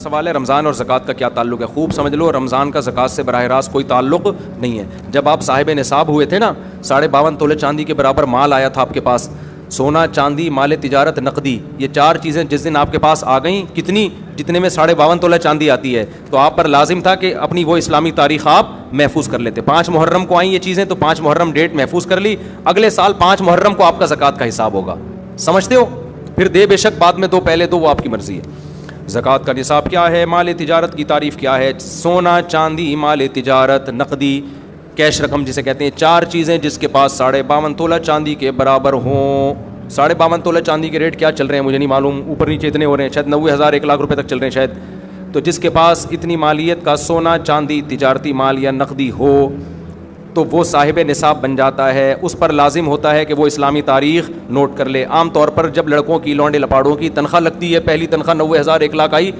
سوال ہے رمضان اور زکوٰۃ کا کیا تعلق ہے؟ خوب سمجھ لو، رمضان کا زکوٰۃ سے براہ راست کوئی تعلق نہیں ہے۔ جب آپ صاحب نصاب ہوئے تھے نا، 52.5 تولے چاندی کے برابر مال آیا تھا آپ کے پاس، سونا، چاندی، مال تجارت، نقدی، یہ 4 چیزیں جس دن آپ کے پاس آ گئیں، کتنی؟ جتنے میں 52.5 تولہ چاندی آتی ہے، تو آپ پر لازم تھا کہ اپنی وہ اسلامی تاریخ آپ محفوظ کر لیتے۔ 5 محرم کو آئیں یہ چیزیں، تو 5 محرم ڈیٹ محفوظ کر لی، اگلے سال 5 محرم کو آپ کا زکوٰۃ کا حساب ہوگا۔ سمجھتے ہو؟ پھر دے بے شک، بعد میں دو، پہلے دو، وہ آپ کی مرضی ہے۔ زکوٰۃ کا نصاب کیا ہے؟ مال تجارت کی تعریف کیا ہے؟ سونا، چاندی، مال تجارت، نقدی، کیش رقم جسے کہتے ہیں، 4 چیزیں جس کے پاس 52.5 تولہ چاندی کے برابر ہوں۔ 52.5 تولہ چاندی کے ریٹ کیا چل رہے ہیں مجھے نہیں معلوم، اوپر نیچے اتنے ہو رہے ہیں، شاید 90,000 1 لاکھ روپے تک چل رہے ہیں شاید۔ تو جس کے پاس اتنی مالیت کا سونا، چاندی، تجارتی مال یا نقدی ہو تو وہ صاحب نصاب بن جاتا ہے۔ اس پر لازم ہوتا ہے کہ وہ اسلامی تاریخ نوٹ کر لے۔ عام طور پر جب لڑکوں کی، لونڈے لپاڑوں کی تنخواہ لگتی ہے، پہلی تنخواہ 90,000 1 لاکھ آئی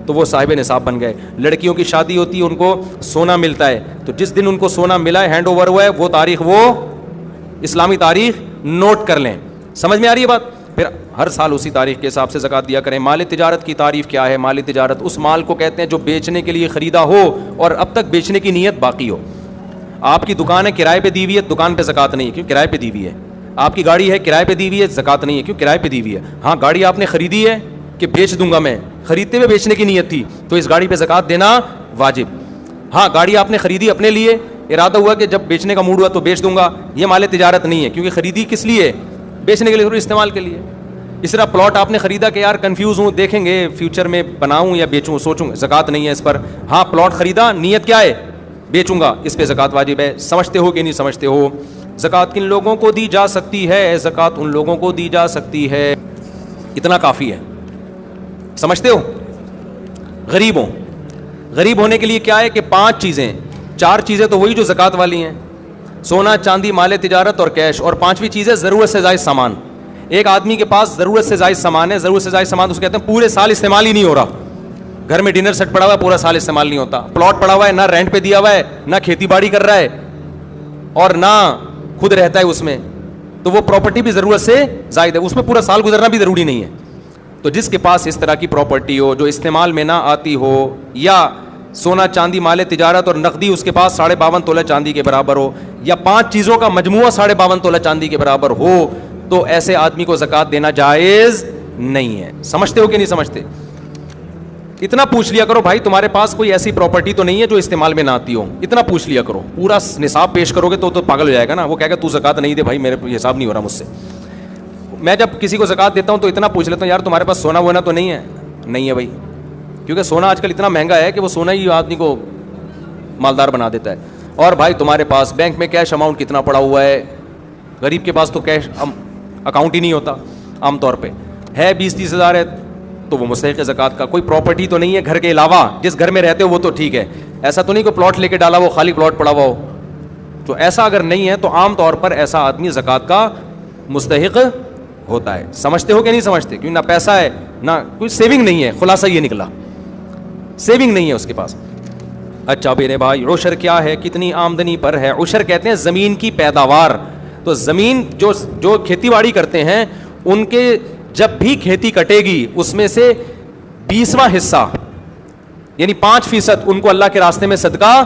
تو وہ صاحب نصاب بن گئے۔ لڑکیوں کی شادی ہوتی ہے، ان کو سونا ملتا ہے، تو جس دن ان کو سونا ملا ہے، ہینڈ اوور ہوا ہے، وہ تاریخ، وہ اسلامی تاریخ نوٹ کر لیں۔ سمجھ میں آ رہی ہے بات؟ پھر ہر سال اسی تاریخ کے حساب سے زکوٰۃ دیا کریں۔ مال تجارت کی تعریف کیا ہے؟ مال تجارت اس مال کو کہتے ہیں جو بیچنے کے لیے خریدا ہو اور اب تک بیچنے کی نیت باقی ہو۔ آپ کی دکان ہے، کرائے پہ دی ہوئی ہے، دکان پہ زکوٰۃ نہیں ہے کیوں؟ کرائے پہ دی ہوئی ہے۔ آپ کی گاڑی ہے، کرائے پہ دی ہوئی ہے، زکوٰۃ نہیں ہے کیوں؟ کرائے پہ دی ہوئی ہے۔ ہاں، گاڑی آپ نے خریدی ہے کہ بیچ دوں گا میں، خریدتے ہوئے بیچنے کی نیت تھی تو اس گاڑی پہ زکوٰۃ دینا واجب۔ ہاں، گاڑی آپ نے خریدی اپنے لیے، ارادہ ہوا کہ جب بیچنے کا موڈ ہوا تو بیچ دوں گا، یہ مال تجارت نہیں ہے کیونکہ خریدی کس لیے؟ بیچنے کے لیے، ضرور استعمال کے لیے۔ اس طرح پلاٹ آپ نے خریدا کہ یار کنفیوز ہوں، دیکھیں گے فیوچر میں بناؤں یا بیچوں، سوچوں گا، زکوٰۃ نہیں ہے اس پر۔ ہاں، پلاٹ خریدا، نیت کیا ہے؟ بیچوں گا، اس پہ زکوٰۃ واجب ہے۔ سمجھتے ہو کہ نہیں سمجھتے ہو؟ زکوٰۃ کن لوگوں کو دی جا سکتی ہے؟ زکوٰۃ ان لوگوں کو دی جا سکتی ہے، اتنا کافی ہے۔ سمجھتے ہو؟ غریبوں، غریب ہونے کے لیے کیا ہے کہ 5 چیزیں، 4 چیزیں تو وہی جو زکوٰۃ والی ہیں، سونا، چاندی، مال تجارت اور کیش، اور 5ویں چیز ہے ضرورت سے زائد سامان۔ ایک آدمی کے پاس ضرورت سے زائد سامان ہے، ضرورت سے زائد سامان اس کو کہتے ہیں پورے سال استعمال ہی نہیں ہو رہا۔ گھر میں ڈنر سیٹ پڑا ہوا ہے، پورا سال استعمال نہیں ہوتا۔ پلاٹ پڑا ہوا ہے، نہ رینٹ پہ دیا ہوا ہے، نہ کھیتی باڑی کر رہا ہے اور نہ خود رہتا ہے اس میں، تو وہ پراپرٹی بھی ضرورت سے زائد ہے، اس میں پورا سال گزرنا بھی ضروری نہیں ہے۔ تو جس کے پاس اس طرح کی پراپرٹی ہو جو استعمال میں نہ آتی ہو، یا سونا، چاندی، مال تجارت اور نقدی اس کے پاس 52.5 تولہ چاندی کے برابر ہو، یا 5 چیزوں کا مجموعہ 52.5 تولہ چاندی کے برابر ہو، تو ایسے آدمی کو زکوٰۃ دینا جائز نہیں ہے۔ سمجھتے ہو کہ نہیں سمجھتے؟ اتنا پوچھ لیا کرو بھائی، تمہارے پاس کوئی ایسی پراپرٹی تو نہیں ہے جو استعمال میں نہ آتی ہو، اتنا پوچھ لیا کرو۔ پورا نصاب پیش کرو گے تو پاگل ہو جائے گا نا، وہ کہے گا تو زکوٰۃ نہیں دے بھائی، میرے حساب نہیں ہو رہا مجھ سے۔ میں جب کسی کو زکوٰۃ دیتا ہوں تو اتنا پوچھ لیتا ہوں، یار تمہارے پاس سونا وونا تو نہیں ہے؟ نہیں ہے بھائی، کیونکہ سونا آج کل اتنا مہنگا ہے کہ وہ سونا ہی آدمی کو مالدار بنا دیتا ہے۔ اور بھائی تمہارے پاس بینک میں کیش اماؤنٹ کتنا پڑا ہوا ہے؟ غریب کے پاس تو کیش اکاؤنٹ ہی نہیں ہوتا عام طور پہ، ہے 20-30 ہزار ہے تو وہ مستحق ہے زکوٰۃ کا۔ کوئی پراپرٹی تو نہیں ہے گھر کے علاوہ، جس گھر میں رہتے ہو وہ تو ٹھیک ہے، ایسا تو نہیں کوئی پلاٹ لے کے ڈالا وہ خالی پلاٹ پڑا ہوا ہو، تو ایسا اگر نہیں ہے تو عام طور پر ایسا آدمی زکوٰۃ کا مستحق ہوتا ہے۔ سمجھتے ہو کہ نہیں سمجھتے؟ کیونکہ نہ پیسہ ہے، نہ کوئی سیونگ نہیں ہے، خلاصہ یہ نکلا، سیونگ نہیں ہے اس کے پاس۔ اچھا میرے بھائی، عشر کیا ہے؟ کتنی آمدنی پر ہے؟ عشر کہتے ہیں زمین کی پیداوار، تو زمین جو کھیتی باڑی کرتے ہیں ان کے جب بھی کھیتی کٹے گی اس میں سے 20واں حصہ یعنی 5% ان کو اللہ کے راستے میں صدقہ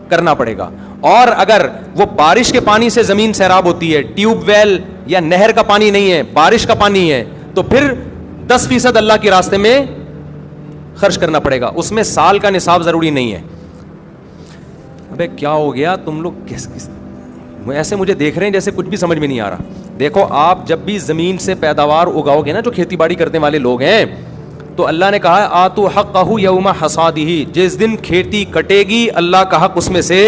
کرنا پڑے گا۔ اور اگر وہ بارش کے پانی سے زمین سیراب ہوتی ہے، ٹیوب ویل یا نہر کا پانی نہیں ہے، بارش کا پانی ہے، تو پھر 10% اللہ کے راستے میں خرچ کرنا پڑے گا۔ اس میں سال کا نصاب ضروری نہیں ہے۔ ابے کیا ہو گیا تم لوگ ایسے مجھے دیکھ رہے ہیں جیسے کچھ بھی سمجھ میں نہیں آ رہا؟ دیکھو، آپ جب بھی زمین سے پیداوار اگاؤ گے نا، جو کھیتی باڑی کرنے والے لوگ ہیں، تو اللہ نے کہا آتو حقہ یوم حصادہ، جس دن کھیتی کٹے گی اللہ کا حق اس میں سے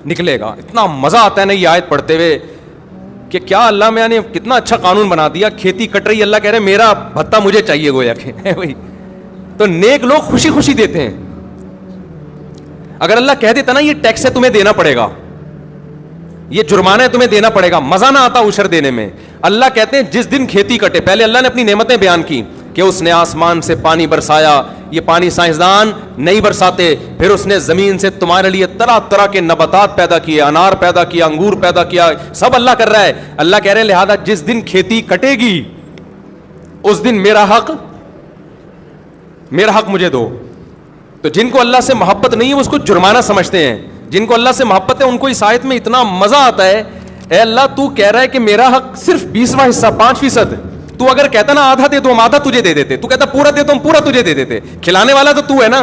نکلے گا۔ اتنا مزہ آتا ہے نا یہ آیت پڑھتے ہوئے کہ کیا اللہ میں نے کتنا اچھا قانون بنا دیا، کھیتی کٹ رہی، اللہ کہہ رہے میرا بھتہ مجھے چاہیے گویا کہ بھائی۔ تو نیک لوگ خوشی خوشی دیتے ہیں۔ اگر اللہ کہہ دیتا نا یہ ٹیکس ہے تمہیں دینا پڑے گا، یہ جرمانہ ہے تمہیں دینا پڑے گا، مزہ نہ آتا عشر دینے میں۔ اللہ کہتے ہیں جس دن کھیتی کٹے، پہلے اللہ نے اپنی نعمتیں بیان کی کہ اس نے آسمان سے پانی برسایا، یہ پانی سائنسدان نہیں برساتے، پھر اس نے زمین سے تمہارے لیے طرح طرح کے نباتات پیدا کیے، انار پیدا کیا، انگور پیدا کیا، سب اللہ کر رہا ہے۔ اللہ کہہ رہے ہیں لہذا جس دن کھیتی کٹے گی اس دن میرا حق میرا حق مجھے دو. تو جن کو اللہ سے محبت نہیں ہے وہ اس کو جرمانہ سمجھتے ہیں, جن کو اللہ سے محبت ہے ان کو اس آیت میں اتنا مزہ آتا ہے. اے اللہ تو کہہ رہا ہے کہ میرا حق صرف 20واں حصہ 5%, تو اگر کہتا نا آدھا دے تو ہم آدھا تجھے دے دیتے, تو کہتا پورا دے تو ہم پورا تجھے دے دیتے. کھلانے والا تو تو ہے نا.